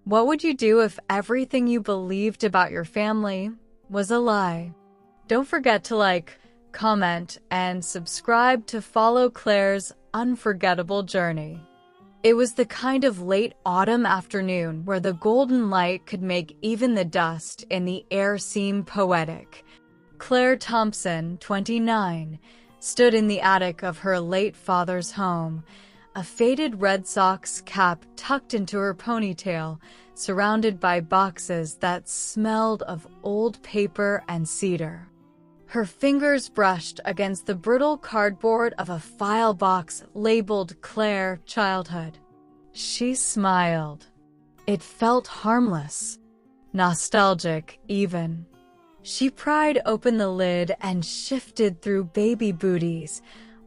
What would you do if everything you believed about your family was a lie? Don't forget to like, comment, and subscribe to follow Claire's unforgettable journey. It was the kind of late autumn afternoon where the golden light could make even the dust in the air seem poetic. Claire Thompson, 29, stood in the attic of her late father's home, a faded Red Sox cap tucked into her ponytail, surrounded by boxes that smelled of old paper and cedar. Her fingers brushed against the brittle cardboard of a file box labeled Claire Childhood. She smiled. It felt harmless, nostalgic even. She pried open the lid and shifted through baby booties,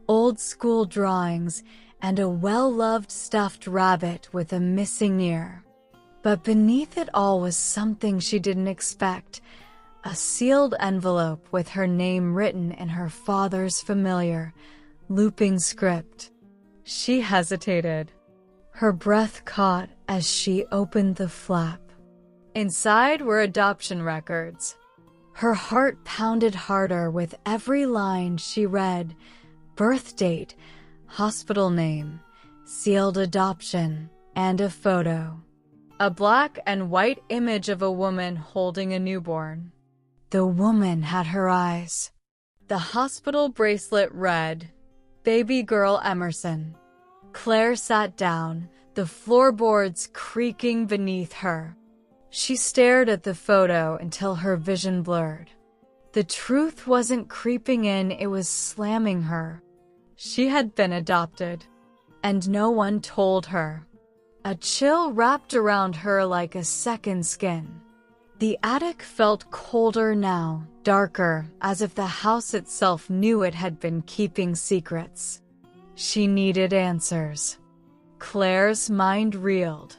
old school drawings, and a well-loved stuffed rabbit with a missing ear. But beneath it all was something she didn't expect, a sealed envelope with her name written in her father's familiar, looping script. She hesitated. Her breath caught as she opened the flap. Inside were adoption records. Her heart pounded harder with every line she read: birth date, hospital name, sealed adoption, and a photo. A black and white image of a woman holding a newborn. The woman had her eyes. The hospital bracelet read, "Baby Girl Emerson." Claire sat down, the floorboards creaking beneath her. She stared at the photo until her vision blurred. The truth wasn't creeping in, it was slamming her. She had been adopted, and no one told her. A chill wrapped around her like a second skin. The attic felt colder now, darker, as if the house itself knew it had been keeping secrets. She needed answers. Claire's mind reeled.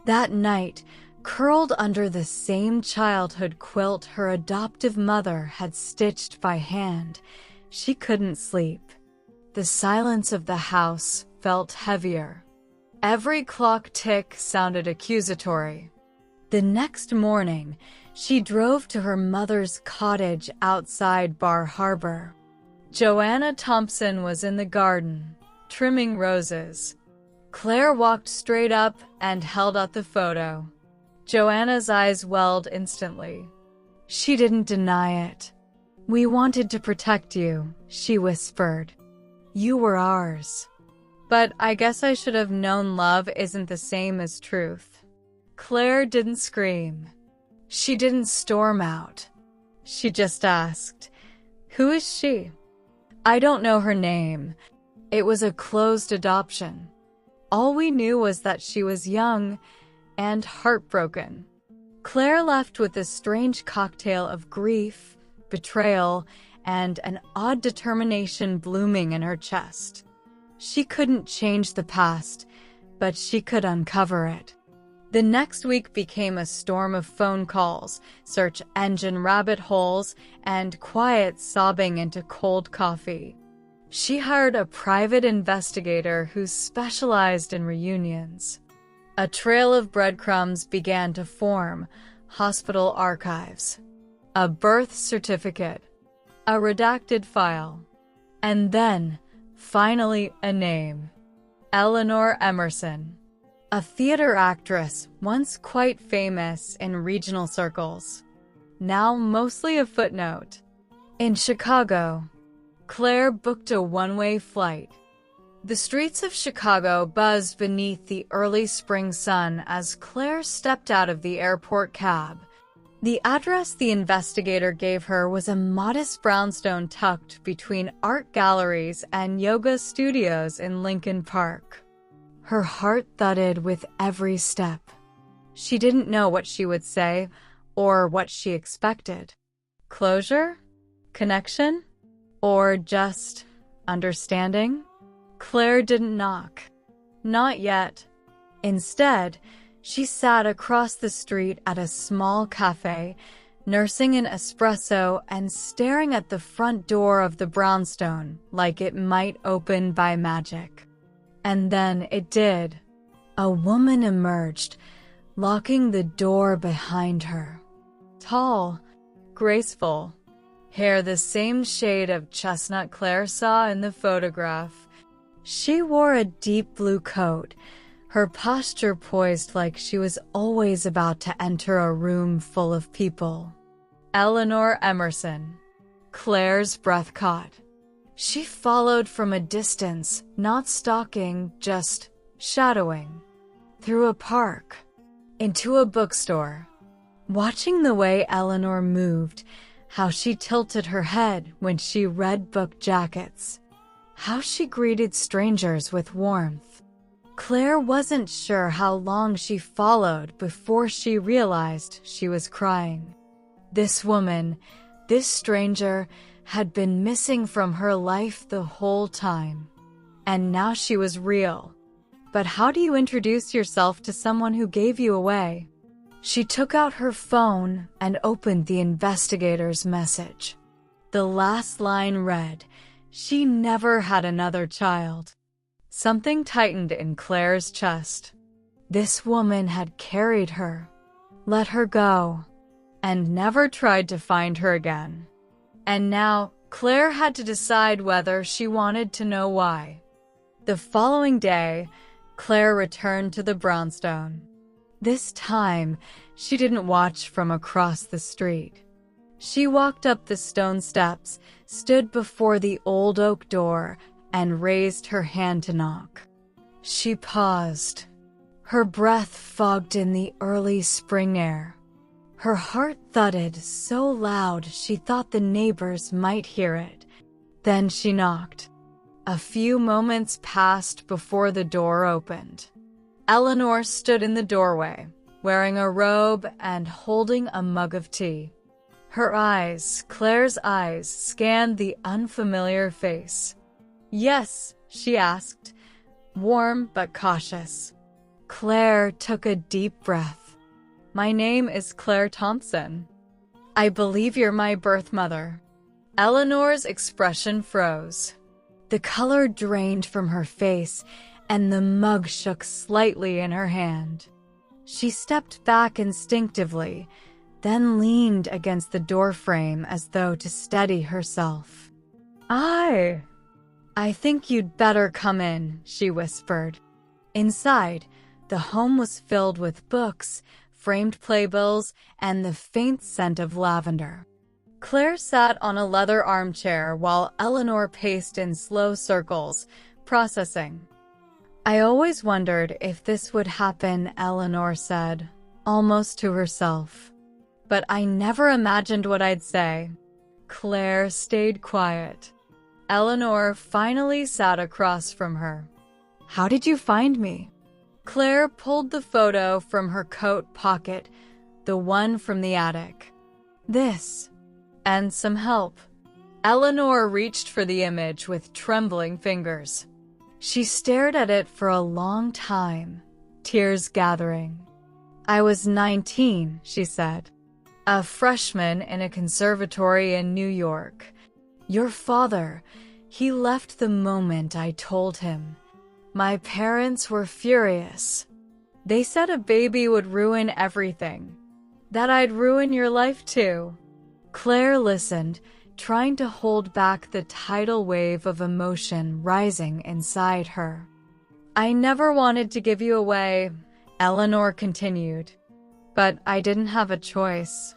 That night, curled under the same childhood quilt her adoptive mother had stitched by hand, she couldn't sleep. The silence of the house felt heavier. Every clock tick sounded accusatory. The next morning, she drove to her mother's cottage outside Bar Harbor. Joanna Thompson was in the garden, trimming roses. Claire walked straight up and held out the photo. Joanna's eyes welled instantly. She didn't deny it. "We wanted to protect you," she whispered. "You were ours." But I guess I should have known love isn't the same as truth. Claire didn't scream. She didn't storm out. She just asked, "Who is she?" "I don't know her name. It was a closed adoption. All we knew was that she was young and heartbroken." Claire left with a strange cocktail of grief, betrayal, and an odd determination blooming in her chest. She couldn't change the past, but she could uncover it. The next week became a storm of phone calls, search engine rabbit holes, and quiet sobbing into cold coffee. She hired a private investigator who specialized in reunions. A trail of breadcrumbs began to form: hospital archives, a birth certificate, a redacted file, and then, finally, a name: Eleanor Emerson, a theater actress once quite famous in regional circles, now mostly a footnote. In Chicago, Claire booked a one-way flight. The streets of Chicago buzzed beneath the early spring sun as Claire stepped out of the airport cab. The address the investigator gave her was a modest brownstone tucked between art galleries and yoga studios in Lincoln Park. Her heart thudded with every step. She didn't know what she would say or what she expected. Closure? Connection? Or just understanding? Claire didn't knock. Not yet. Instead, she sat across the street at a small cafe, nursing an espresso and staring at the front door of the brownstone like it might open by magic. And then it did. A woman emerged, locking the door behind her. Tall, graceful, hair the same shade of chestnut Claire saw in the photograph. She wore a deep blue coat, her posture poised like she was always about to enter a room full of people. Eleanor Emerson. Claire's breath caught. She followed from a distance, not stalking, just shadowing. Through a park, into a bookstore. Watching the way Eleanor moved, how she tilted her head when she read book jackets, how she greeted strangers with warmth. Claire wasn't sure how long she followed before she realized she was crying. This woman, this stranger, had been missing from her life the whole time. And now she was real. But how do you introduce yourself to someone who gave you away? She took out her phone and opened the investigator's message. The last line read, "She never had another child." Something tightened in Claire's chest. This woman had carried her, let her go, and never tried to find her again. And now, Claire had to decide whether she wanted to know why. The following day, Claire returned to the brownstone. This time, she didn't watch from across the street. She walked up the stone steps, stood before the old oak door, and raised her hand to knock. She paused, her breath fogged in the early spring air. Her heart thudded so loud she thought the neighbors might hear it. Then she knocked. A few moments passed before the door opened. Eleanor stood in the doorway, wearing a robe and holding a mug of tea. Her eyes, Claire's eyes, scanned the unfamiliar face. "Yes," she asked, warm but cautious. Claire took a deep breath. "My name is Claire Thompson. I believe you're my birth mother." Eleanor's expression froze. The color drained from her face, and the mug shook slightly in her hand. She stepped back instinctively, then leaned against the doorframe as though to steady herself. I think you'd better come in," she whispered. Inside, the home was filled with books, framed playbills, and the faint scent of lavender. Claire sat on a leather armchair while Eleanor paced in slow circles, processing. "I always wondered if this would happen," Eleanor said, almost to herself. "But I never imagined what I'd say." Claire stayed quiet. Eleanor finally sat across from her. "How did you find me?" Claire pulled the photo from her coat pocket, the one from the attic. "This, and some help." Eleanor reached for the image with trembling fingers. She stared at it for a long time, tears gathering. "I was 19, she said. "A freshman in a conservatory in New York. Your father, he left the moment I told him. My parents were furious. They said a baby would ruin everything. That I'd ruin your life too." Claire listened, trying to hold back the tidal wave of emotion rising inside her. "I never wanted to give you away," Eleanor continued. "But I didn't have a choice.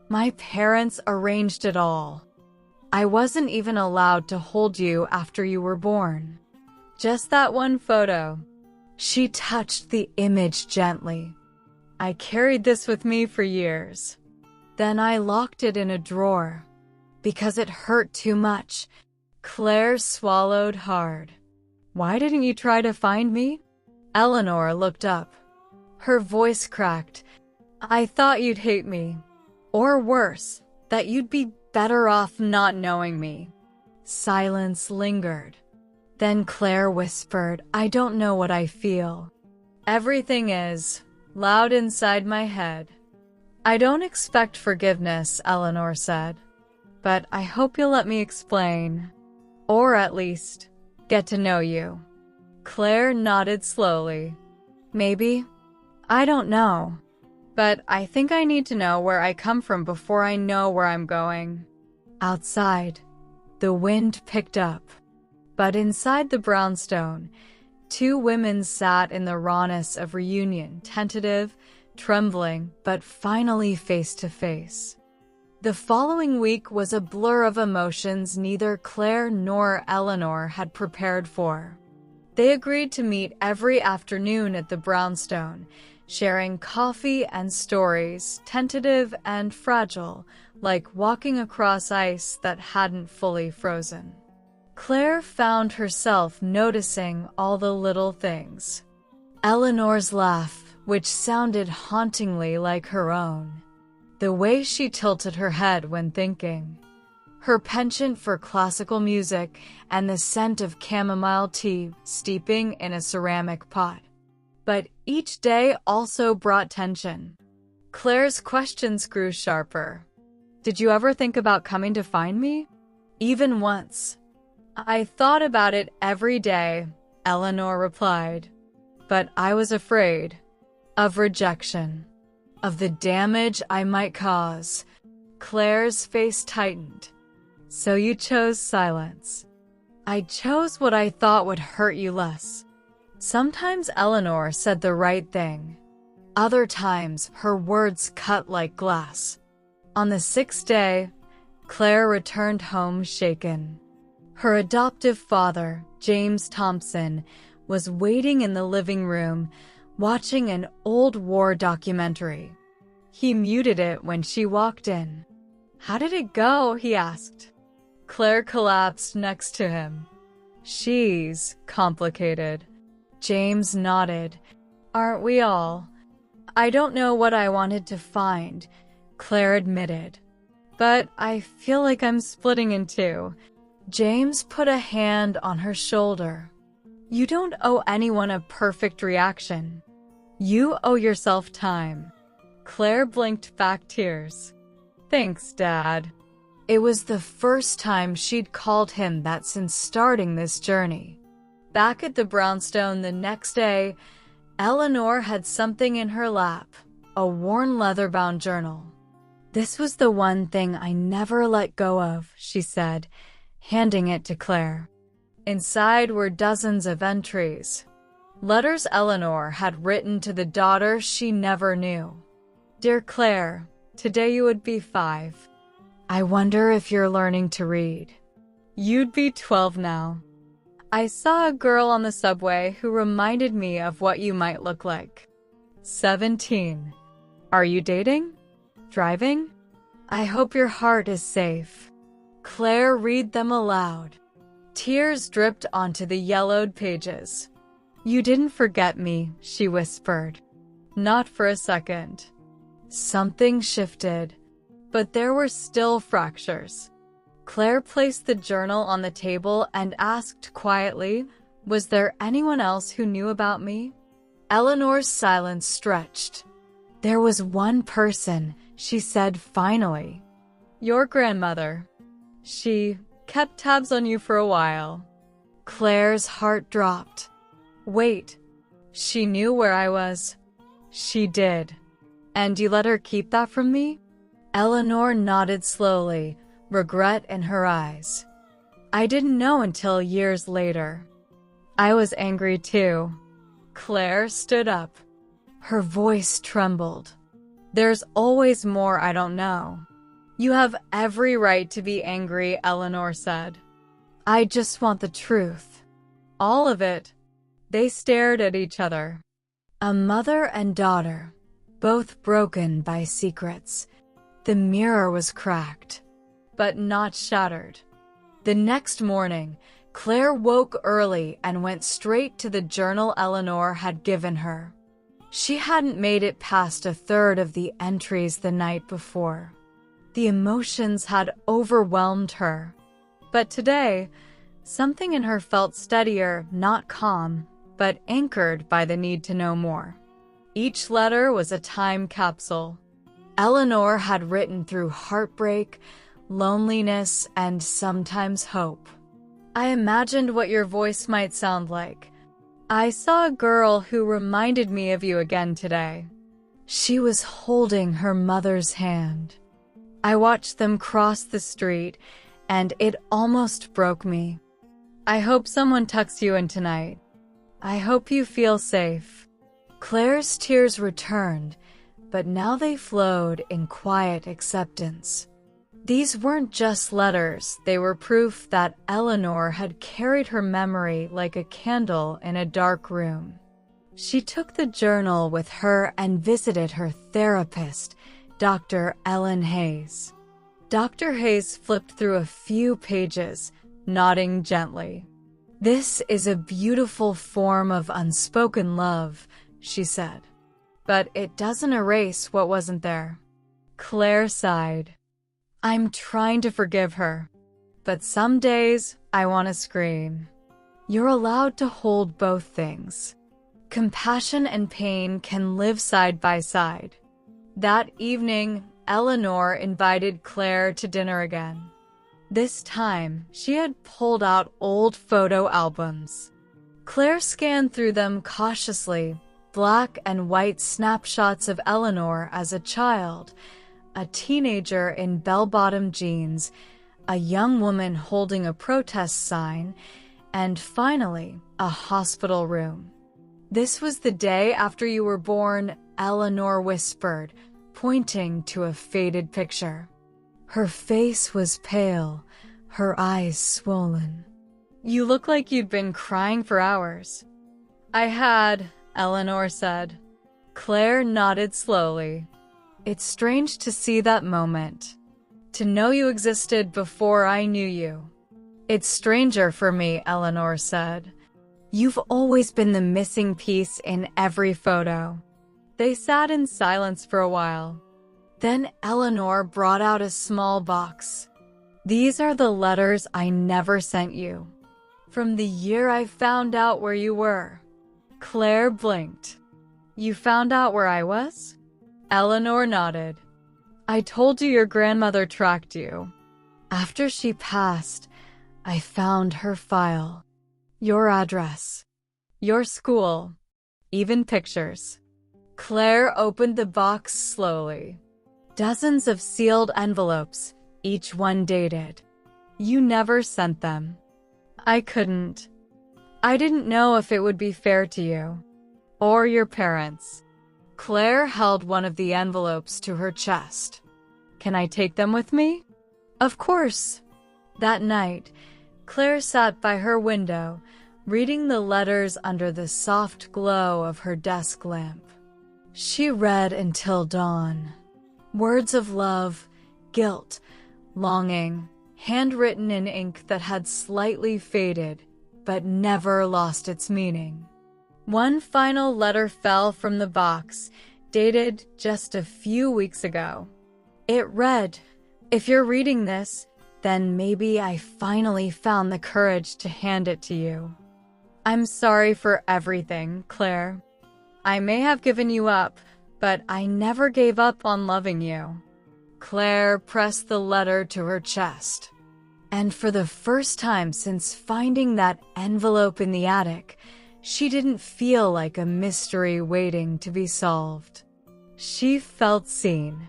My parents arranged it all. I wasn't even allowed to hold you after you were born. Just that one photo." She touched the image gently. "I carried this with me for years. Then I locked it in a drawer. Because it hurt too much." Claire swallowed hard. "Why didn't you try to find me?" Eleanor looked up. Her voice cracked. "I thought you'd hate me. Or worse, that you'd be better off not knowing me." Silence lingered. Then Claire whispered, "I don't know what I feel. Everything is loud inside my head." "I don't expect forgiveness," Eleanor said. "But I hope you'll let me explain. Or at least, get to know you." Claire nodded slowly. "Maybe. I don't know." But I think I need to know where I come from before I know where I'm going. Outside, the wind picked up. But inside the brownstone, two women sat in the rawness of reunion, tentative, trembling, but finally face to face. The following week was a blur of emotions neither Claire nor Eleanor had prepared for. They agreed to meet every afternoon at the brownstone, sharing coffee and stories, tentative and fragile, like walking across ice that hadn't fully frozen. Claire found herself noticing all the little things. Eleanor's laugh, which sounded hauntingly like her own. The way she tilted her head when thinking. Her penchant for classical music and the scent of chamomile tea steeping in a ceramic pot. But each day also brought tension. Claire's questions grew sharper. Did you ever think about coming to find me? Even once. I thought about it every day, Eleanor replied. But I was afraid. Of rejection. Of the damage I might cause. Claire's face tightened. So you chose silence. I chose what I thought would hurt you less. Sometimes Eleanor said the right thing. Other times, her words cut like glass. On the 6th day, Claire returned home shaken. Her adoptive father, James Thompson, was waiting in the living room, watching an old war documentary. He muted it when she walked in. How did it go? He asked. Claire collapsed next to him. She's complicated. James nodded. Aren't we all? I don't know what I wanted to find, Claire admitted. But I feel like I'm splitting in two. James put a hand on her shoulder. You don't owe anyone a perfect reaction. You owe yourself time. Claire blinked back tears. Thanks, Dad. It was the first time she'd called him that since starting this journey. Back at the brownstone the next day, Eleanor had something in her lap, a worn leather-bound journal. This was the one thing I never let go of, she said, handing it to Claire. Inside were dozens of entries. Letters Eleanor had written to the daughter she never knew. Dear Claire, today you would be 5. I wonder if you're learning to read. You'd be 12 now. I saw a girl on the subway who reminded me of what you might look like. 17. Are you dating? Driving? I hope your heart is safe. Claire read them aloud. Tears dripped onto the yellowed pages. You didn't forget me, she whispered. Not for a second. Something shifted, but there were still fractures. Claire placed the journal on the table and asked quietly, was there anyone else who knew about me? Eleanor's silence stretched. There was one person, she said finally. Your grandmother. She kept tabs on you for a while. Claire's heart dropped. Wait, she knew where I was. She did. And you let her keep that from me? Eleanor nodded slowly, regret in her eyes. I didn't know until years later. I was angry too. Claire stood up. Her voice trembled. There's always more I don't know. You have every right to be angry, Eleanor said. I just want the truth. All of it. They stared at each other. A mother and daughter, both broken by secrets. The mirror was cracked, but not shattered. The next morning, Claire woke early and went straight to the journal Eleanor had given her. She hadn't made it past a third of the entries the night before. The emotions had overwhelmed her. But today, something in her felt steadier, not calm, but anchored by the need to know more. Each letter was a time capsule. Eleanor had written through heartbreak, loneliness, and sometimes hope. I imagined what your voice might sound like. I saw a girl who reminded me of you again today. She was holding her mother's hand. I watched them cross the street, and it almost broke me. I hope someone tucks you in tonight. I hope you feel safe. Claire's tears returned, but now they flowed in quiet acceptance. These weren't just letters, they were proof that Eleanor had carried her memory like a candle in a dark room. She took the journal with her and visited her therapist, Dr. Ellen Hayes. Dr. Hayes flipped through a few pages, nodding gently. "This is a beautiful form of unspoken love," she said. "But it doesn't erase what wasn't there." Claire sighed. "I'm trying to forgive her, but some days I want to scream." You're allowed to hold both things. Compassion and pain can live side by side. That evening, Eleanor invited Claire to dinner again. This time, she had pulled out old photo albums. Claire scanned through them cautiously, black and white snapshots of Eleanor as a child, a teenager in bell-bottom jeans, a young woman holding a protest sign, and finally, a hospital room. "This was the day after you were born," Eleanor whispered, pointing to a faded picture. Her face was pale, her eyes swollen. "You look like you'd been crying for hours." "I had," Eleanor said. Claire nodded slowly. "It's strange to see that moment. To know you existed before I knew you." "It's stranger for me," Eleanor said. "You've always been the missing piece in every photo." They sat in silence for a while. Then Eleanor brought out a small box. "These are the letters I never sent you. From the year I found out where you were." Claire blinked. "You found out where I was?" Eleanor nodded. "I told you your grandmother tracked you. After she passed, I found her file. Your address. Your school. Even pictures." Claire opened the box slowly. Dozens of sealed envelopes, each one dated. "You never sent them." "I couldn't. I didn't know if it would be fair to you. Or your parents." Claire held one of the envelopes to her chest. "Can I take them with me?" "Of course." That night, Claire sat by her window, reading the letters under the soft glow of her desk lamp. She read until dawn. Words of love, guilt, longing, handwritten in ink that had slightly faded, but never lost its meaning. One final letter fell from the box, dated just a few weeks ago. It read, "If you're reading this, then maybe I finally found the courage to hand it to you. I'm sorry for everything, Claire. I may have given you up, but I never gave up on loving you." Claire pressed the letter to her chest. And for the first time since finding that envelope in the attic, she didn't feel like a mystery waiting to be solved. She felt seen.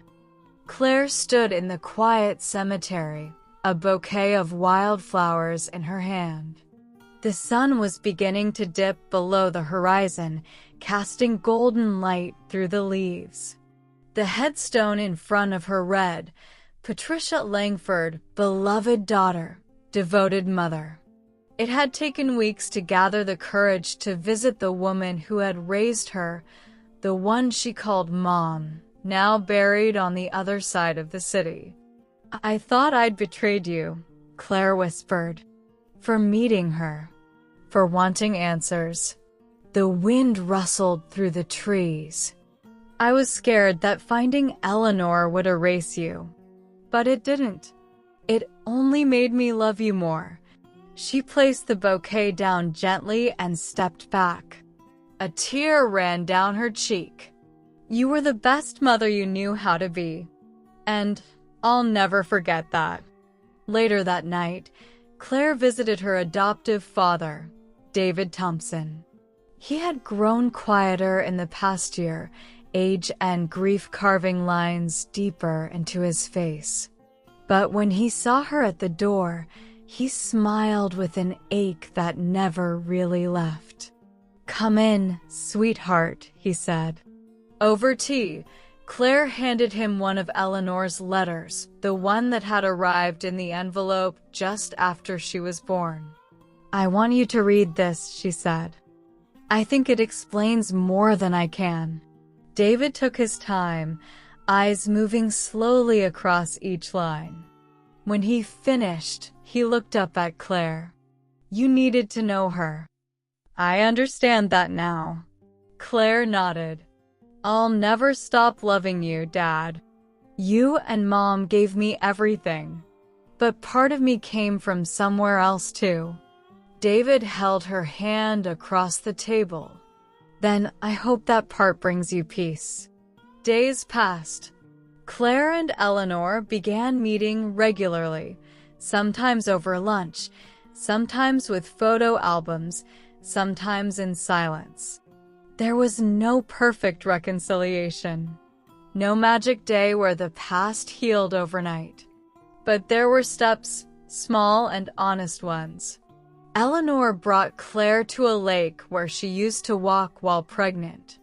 Claire stood in the quiet cemetery, a bouquet of wildflowers in her hand. The sun was beginning to dip below the horizon, casting golden light through the leaves. The headstone in front of her read, "Patricia Langford, beloved daughter, devoted mother." It had taken weeks to gather the courage to visit the woman who had raised her, the one she called Mom, now buried on the other side of the city. "I thought I'd betrayed you," Claire whispered, "for meeting her, for wanting answers." The wind rustled through the trees. "I was scared that finding Eleanor would erase you. But it didn't. It only made me love you more." She placed the bouquet down gently and stepped back. A tear ran down her cheek. "You were the best mother you knew how to be. And I'll never forget that." Later that night, Claire visited her adoptive father, David Thompson. He had grown quieter in the past year, age and grief carving lines deeper into his face. But when he saw her at the door, he smiled with an ache that never really left. "Come in, sweetheart," he said. Over tea, Claire handed him one of Eleanor's letters, the one that had arrived in the envelope just after she was born. "I want you to read this," she said. "I think it explains more than I can." David took his time, eyes moving slowly across each line. When he finished, he looked up at Claire. "You needed to know her." "I understand that now." Claire nodded. "I'll never stop loving you, Dad. You and Mom gave me everything. But part of me came from somewhere else too." David held her hand across the table. "Then I hope that part brings you peace." Days passed. Claire and Eleanor began meeting regularly, sometimes over lunch, sometimes with photo albums, sometimes in silence. There was no perfect reconciliation, no magic day where the past healed overnight. But there were steps, small and honest ones. Eleanor brought Claire to a lake where she used to walk while pregnant.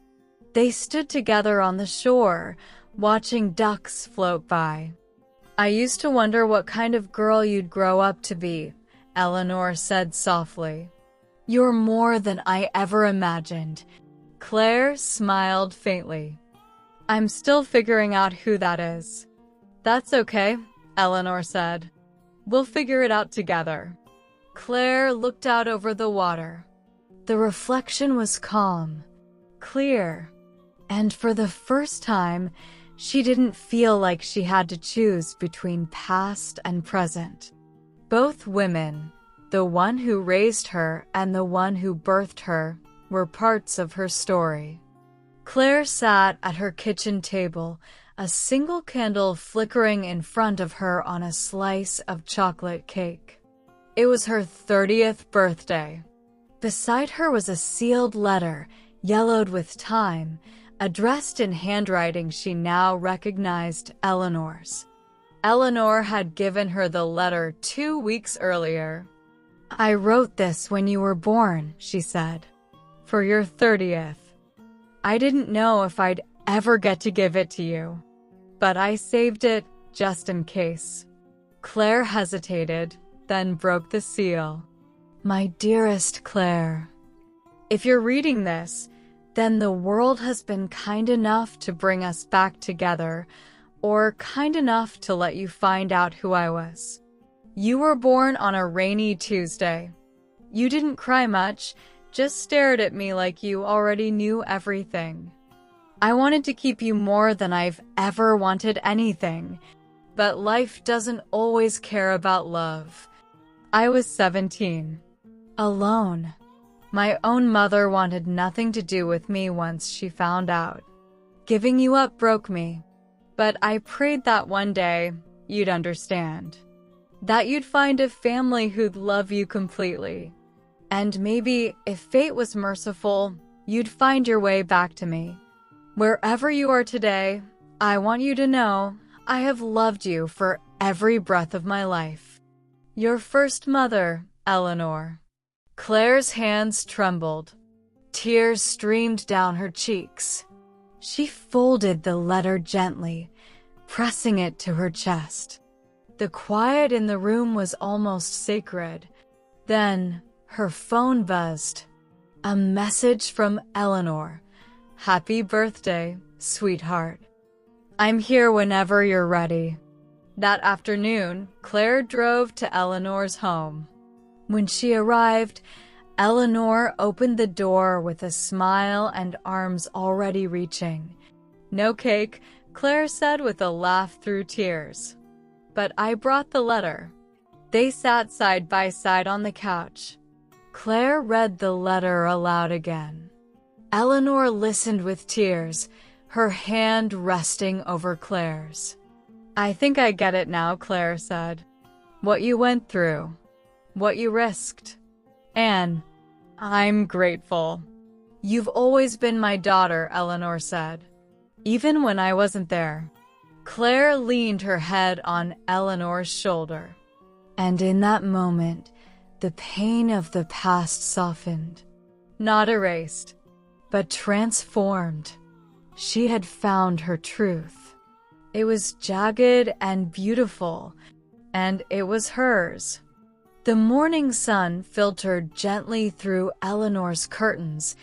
They stood together on the shore, watching ducks float by. "I used to wonder what kind of girl you'd grow up to be," Eleanor said softly. "You're more than I ever imagined." Claire smiled faintly. "I'm still figuring out who that is." "That's okay," Eleanor said. "We'll figure it out together." Claire looked out over the water. The reflection was calm, clear, and for the first time, she didn't feel like she had to choose between past and present. Both women, the one who raised her and the one who birthed her, were parts of her story. Claire sat at her kitchen table, a single candle flickering in front of her on a slice of chocolate cake. It was her 30th birthday. Beside her was a sealed letter, yellowed with time, addressed in handwriting she now recognized Eleanor's. Eleanor had given her the letter 2 weeks earlier. "I wrote this when you were born," she said. "For your 30th. I didn't know if I'd ever get to give it to you. But I saved it just in case." Claire hesitated, then broke the seal. "My dearest Claire, if you're reading this, then the world has been kind enough to bring us back together, or kind enough to let you find out who I was. You were born on a rainy Tuesday. You didn't cry much, just stared at me like you already knew everything. I wanted to keep you more than I've ever wanted anything, but life doesn't always care about love. I was 17. Alone. My own mother wanted nothing to do with me once she found out. Giving you up broke me. But I prayed that one day you'd understand. That you'd find a family who'd love you completely. And maybe, if fate was merciful, you'd find your way back to me. Wherever you are today, I want you to know I have loved you for every breath of my life. Your first mother, Eleanor." Claire's hands trembled. Tears streamed down her cheeks. She folded the letter gently, pressing it to her chest. The quiet in the room was almost sacred. Then, her phone buzzed. A message from Eleanor. "Happy birthday, sweetheart. I'm here whenever you're ready." That afternoon, Claire drove to Eleanor's home. When she arrived, Eleanor opened the door with a smile and arms already reaching. "No cake," Claire said with a laugh through tears. "But I brought the letter." They sat side by side on the couch. Claire read the letter aloud again. Eleanor listened with tears, her hand resting over Claire's. "I think I get it now," Claire said. "What you went through. What you risked. And I'm grateful." "You've always been my daughter," Eleanor said. even when I wasn't there. Claire leaned her head on Eleanor's shoulder. And in that moment, the pain of the past softened. Not erased, but transformed. She had found her truth. It was jagged and beautiful, and it was hers. The morning sun filtered gently through Eleanor's curtains,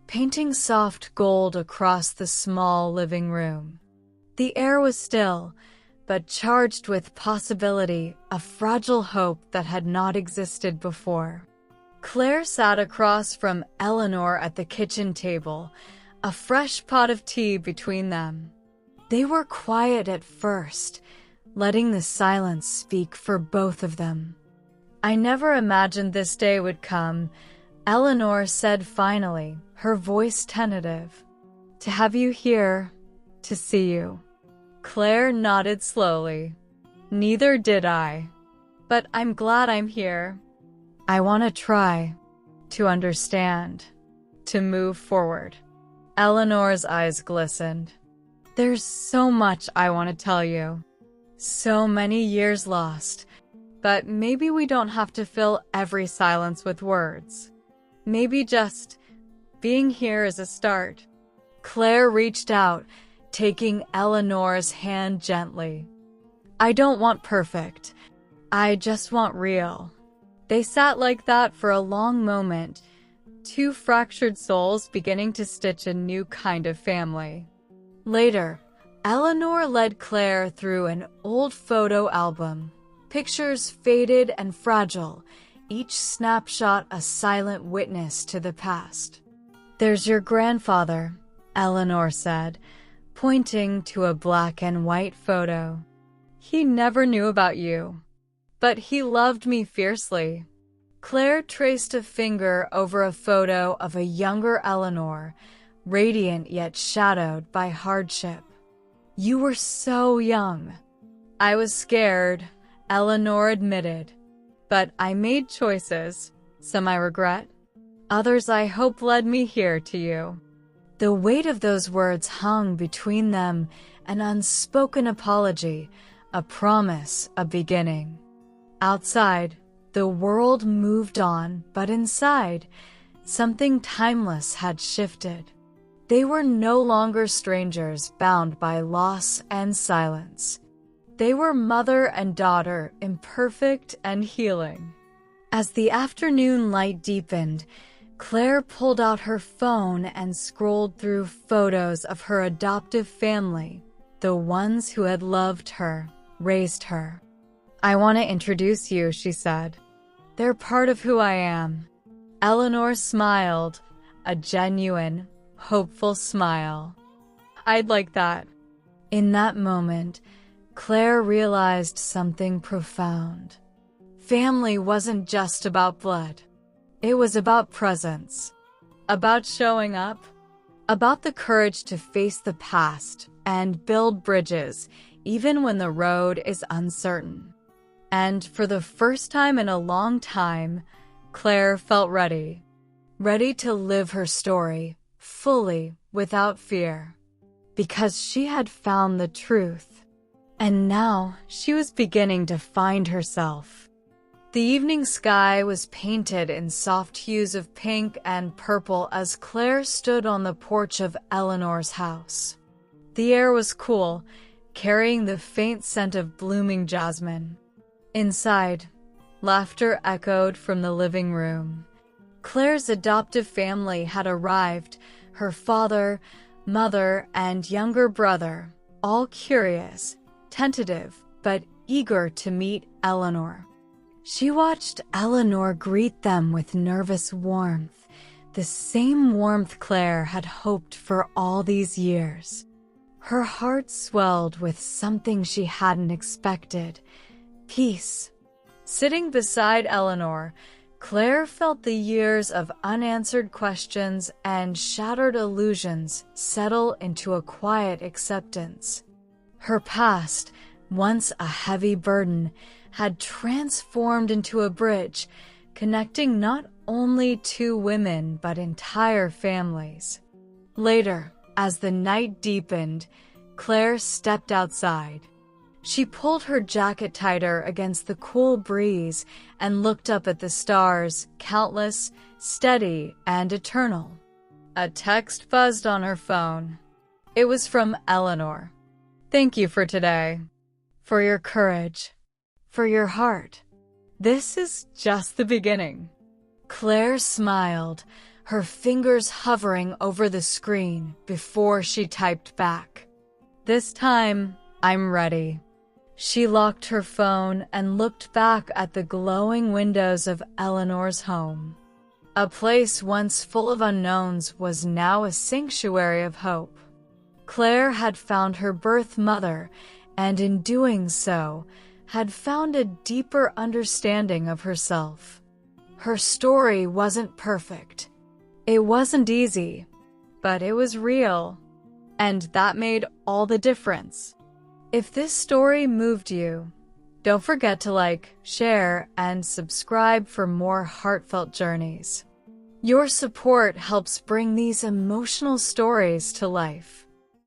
painting soft gold across the small living room. The air was still, but charged with possibility, a fragile hope that had not existed before. Claire sat across from Eleanor at the kitchen table, a fresh pot of tea between them. They were quiet at first, letting the silence speak for both of them. I never imagined this day would come, Eleanor said finally, her voice tentative. To have you here, to see you. Claire nodded slowly. Neither did I. But I'm glad I'm here. I want to try, to understand, to move forward. Eleanor's eyes glistened. There's so much I want to tell you. So many years lost. But maybe we don't have to fill every silence with words. Maybe just being here is a start. Claire reached out, taking Eleanor's hand gently. I don't want perfect. I just want real. They sat like that for a long moment, two fractured souls beginning to stitch a new kind of family. Later, Eleanor led Claire through an old photo album. Pictures faded and fragile, each snapshot a silent witness to the past. There's your grandfather, Eleanor said, pointing to a black and white photo. He never knew about you, but he loved me fiercely. Claire traced a finger over a photo of a younger Eleanor, radiant yet shadowed by hardship. You were so young. I was scared, Eleanor admitted, but I made choices, some I regret, others I hope led me here to you. The weight of those words hung between them, an unspoken apology, a promise, a beginning. Outside, the world moved on, but inside, something timeless had shifted. They were no longer strangers bound by loss and silence. They were mother and daughter, imperfect and healing. As the afternoon light deepened, Claire pulled out her phone and scrolled through photos of her adoptive family, the ones who had loved her, raised her. I want to introduce you, she said. They're part of who I am. Eleanor smiled, a genuine, hopeful smile. I'd like that. In that moment, Claire realized something profound. Family wasn't just about blood. It was about presence, about showing up, about the courage to face the past and build bridges, even when the road is uncertain. And for the first time in a long time, Claire felt ready to live her story fully without fear, because she had found the truth. And now she was beginning to find herself. The evening sky was painted in soft hues of pink and purple as Claire stood on the porch of Eleanor's house. The air was cool, carrying the faint scent of blooming jasmine. Inside, laughter echoed from the living room. Claire's adoptive family had arrived, her father, mother, and younger brother, all curious, tentative, but eager to meet Eleanor. She watched Eleanor greet them with nervous warmth, the same warmth Claire had hoped for all these years. Her heart swelled with something she hadn't expected, peace. Sitting beside Eleanor, Claire felt the years of unanswered questions and shattered illusions settle into a quiet acceptance. Her past, once a heavy burden, had transformed into a bridge, connecting not only two women but entire families. Later, As the night deepened, Claire stepped outside. She pulled her jacket tighter against the cool breeze and looked up at the stars, countless, steady, and eternal. A text buzzed on her phone. It was from Eleanor. "Thank you for today. For your courage. For your heart. This is just the beginning." Claire smiled, her fingers hovering over the screen before she typed back. "This time, I'm ready." She locked her phone and looked back at the glowing windows of Eleanor's home. A place once full of unknowns was now a sanctuary of hope. Claire had found her birth mother, and in doing so, had found a deeper understanding of herself. Her story wasn't perfect. It wasn't easy, but it was real, and that made all the difference. If this story moved you, don't forget to like, share, and subscribe for more heartfelt journeys. Your support helps bring these emotional stories to life.